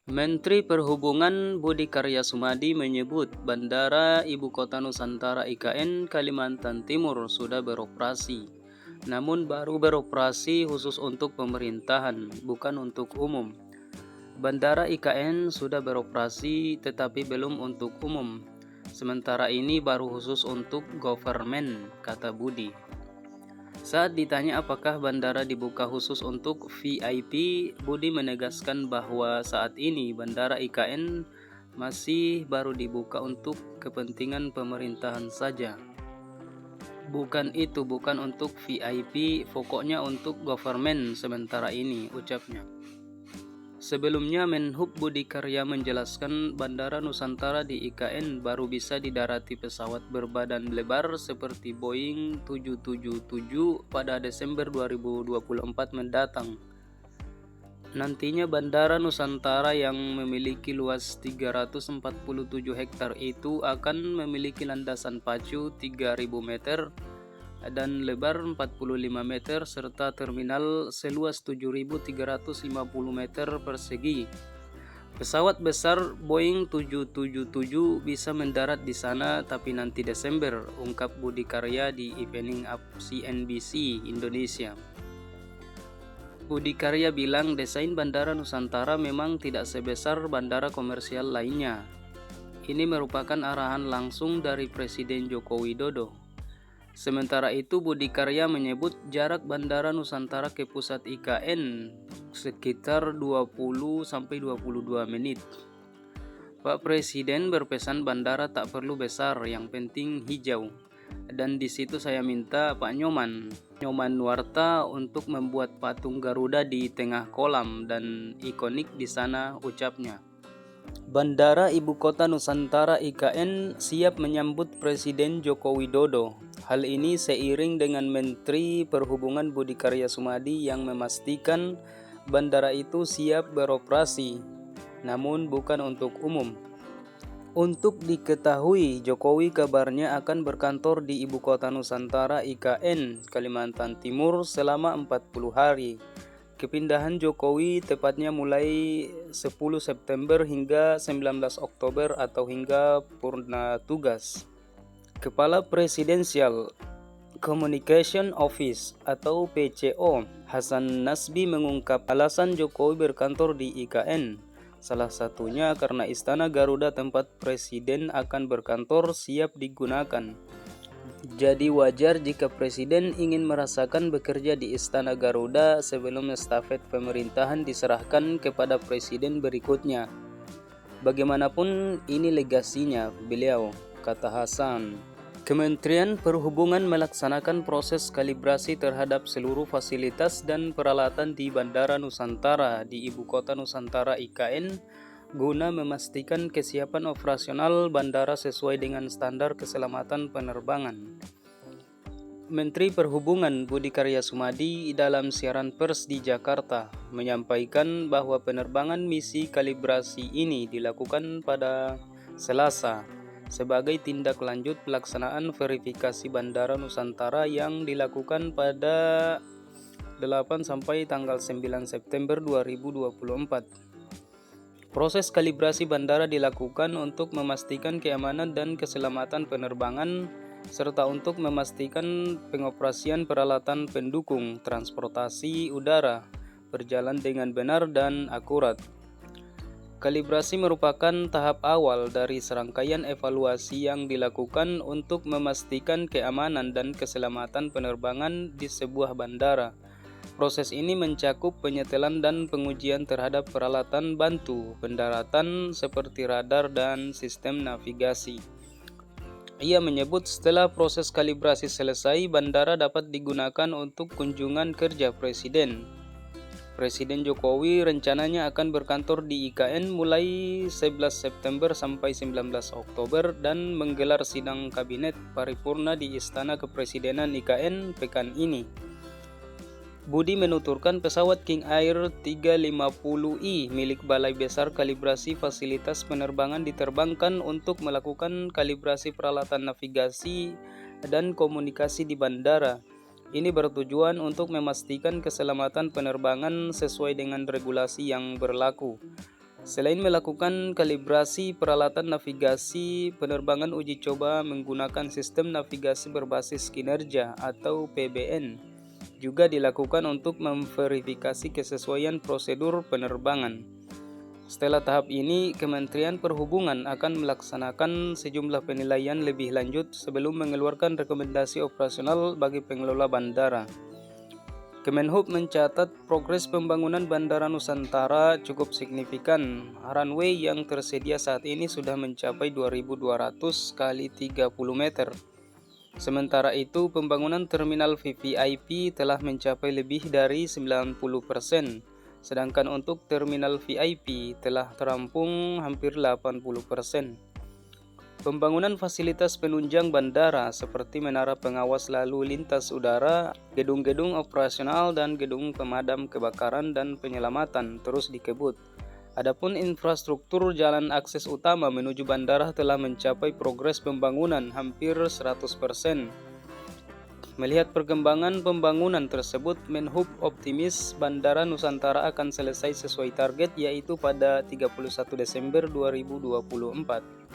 Menteri Perhubungan Budi Karya Sumadi menyebut Bandara Ibu Kota Nusantara IKN Kalimantan Timur sudah beroperasi. Namun baru beroperasi khusus untuk pemerintahan, bukan untuk umum. Bandara IKN sudah beroperasi tetapi belum untuk umum. Sementara ini baru khusus untuk government, kata Budi. Saat ditanya apakah bandara dibuka khusus untuk VIP, Budi menegaskan bahwa saat ini bandara IKN masih baru dibuka untuk kepentingan pemerintahan saja. Bukan untuk VIP, pokoknya untuk government sementara ini, ucapnya. Sebelumnya Menhub Budi Karya menjelaskan Bandara Nusantara di IKN baru bisa didarati pesawat berbadan lebar seperti Boeing 777 pada Desember 2024 mendatang. Nantinya Bandara Nusantara yang memiliki luas 347 hektar itu akan memiliki landasan pacu 3.000 meter dan lebar 45 meter serta terminal seluas 7.350 meter persegi. Pesawat besar Boeing 777 bisa mendarat di sana tapi nanti Desember, ungkap Budi Karya di Evening Up CNBC Indonesia. Budi Karya bilang desain Bandara Nusantara memang tidak sebesar bandara komersial lainnya. Ini merupakan arahan langsung dari Presiden Joko Widodo. Sementara itu Budi Karya menyebut jarak Bandara Nusantara ke pusat IKN sekitar 20-22 menit. Pak Presiden berpesan bandara tak perlu besar, yang penting hijau. Dan di situ saya minta Pak Nyoman Nuarta untuk membuat patung Garuda di tengah kolam dan ikonik di sana, ucapnya. Bandara Ibu Kota Nusantara IKN siap menyambut Presiden Joko Widodo. Hal ini seiring dengan Menteri Perhubungan Budi Karya Sumadi yang memastikan bandara itu siap beroperasi, namun bukan untuk umum. Untuk diketahui, Jokowi kabarnya akan berkantor di Ibu Kota Nusantara IKN, Kalimantan Timur selama 40 hari. Kepindahan Jokowi tepatnya mulai 10 September hingga 19 Oktober atau hingga purna tugas. Kepala Presidential Communication Office atau PCO, Hasan Nasbi mengungkap alasan Jokowi berkantor di IKN. Salah satunya karena Istana Garuda tempat Presiden akan berkantor siap digunakan. Jadi wajar jika Presiden ingin merasakan bekerja di Istana Garuda sebelum estafet pemerintahan diserahkan kepada Presiden berikutnya. Bagaimanapun ini legasinya beliau, kata Hasan. Kementerian Perhubungan melaksanakan proses kalibrasi terhadap seluruh fasilitas dan peralatan di Bandara Nusantara di Ibu Kota Nusantara IKN guna memastikan kesiapan operasional bandara sesuai dengan standar keselamatan penerbangan. Menteri Perhubungan Budi Karya Sumadi dalam siaran pers di Jakarta menyampaikan bahwa penerbangan misi kalibrasi ini dilakukan pada Selasa sebagai tindak lanjut pelaksanaan verifikasi Bandara Nusantara yang dilakukan pada 8 sampai tanggal 9 September 2024. Proses kalibrasi bandara dilakukan untuk memastikan keamanan dan keselamatan penerbangan serta untuk memastikan pengoperasian peralatan pendukung transportasi udara berjalan dengan benar dan akurat. Kalibrasi merupakan tahap awal dari serangkaian evaluasi yang dilakukan untuk memastikan keamanan dan keselamatan penerbangan di sebuah bandara. Proses ini mencakup penyetelan dan pengujian terhadap peralatan bantu pendaratan seperti radar dan sistem navigasi. Ia menyebut setelah proses kalibrasi selesai, bandara dapat digunakan untuk kunjungan kerja Presiden. Presiden Jokowi rencananya akan berkantor di IKN mulai 11 September sampai 19 Oktober dan menggelar sidang kabinet paripurna di Istana Kepresidenan IKN pekan ini. Budi menuturkan pesawat King Air 350i milik Balai Besar Kalibrasi Fasilitas Penerbangan diterbangkan untuk melakukan kalibrasi peralatan navigasi dan komunikasi di bandara. Ini bertujuan untuk memastikan keselamatan penerbangan sesuai dengan regulasi yang berlaku. Selain melakukan kalibrasi peralatan navigasi, penerbangan uji coba menggunakan sistem navigasi berbasis kinerja atau PBN juga dilakukan untuk memverifikasi kesesuaian prosedur penerbangan. Setelah tahap ini, Kementerian Perhubungan akan melaksanakan sejumlah penilaian lebih lanjut sebelum mengeluarkan rekomendasi operasional bagi pengelola bandara. Kemenhub mencatat progres pembangunan Bandara Nusantara cukup signifikan. Runway yang tersedia saat ini sudah mencapai 2.200 kali 30 meter. Sementara itu, pembangunan terminal VVIP telah mencapai lebih dari 90%, sedangkan untuk terminal VIP telah terampung hampir 80%. Pembangunan fasilitas penunjang bandara seperti menara pengawas lalu lintas udara, gedung-gedung operasional, dan gedung pemadam kebakaran dan penyelamatan terus dikebut. Adapun infrastruktur jalan akses utama menuju bandara telah mencapai progres pembangunan hampir 100%. Melihat perkembangan pembangunan tersebut, Menhub optimis Bandara Nusantara akan selesai sesuai target, yaitu pada 31 Desember 2024.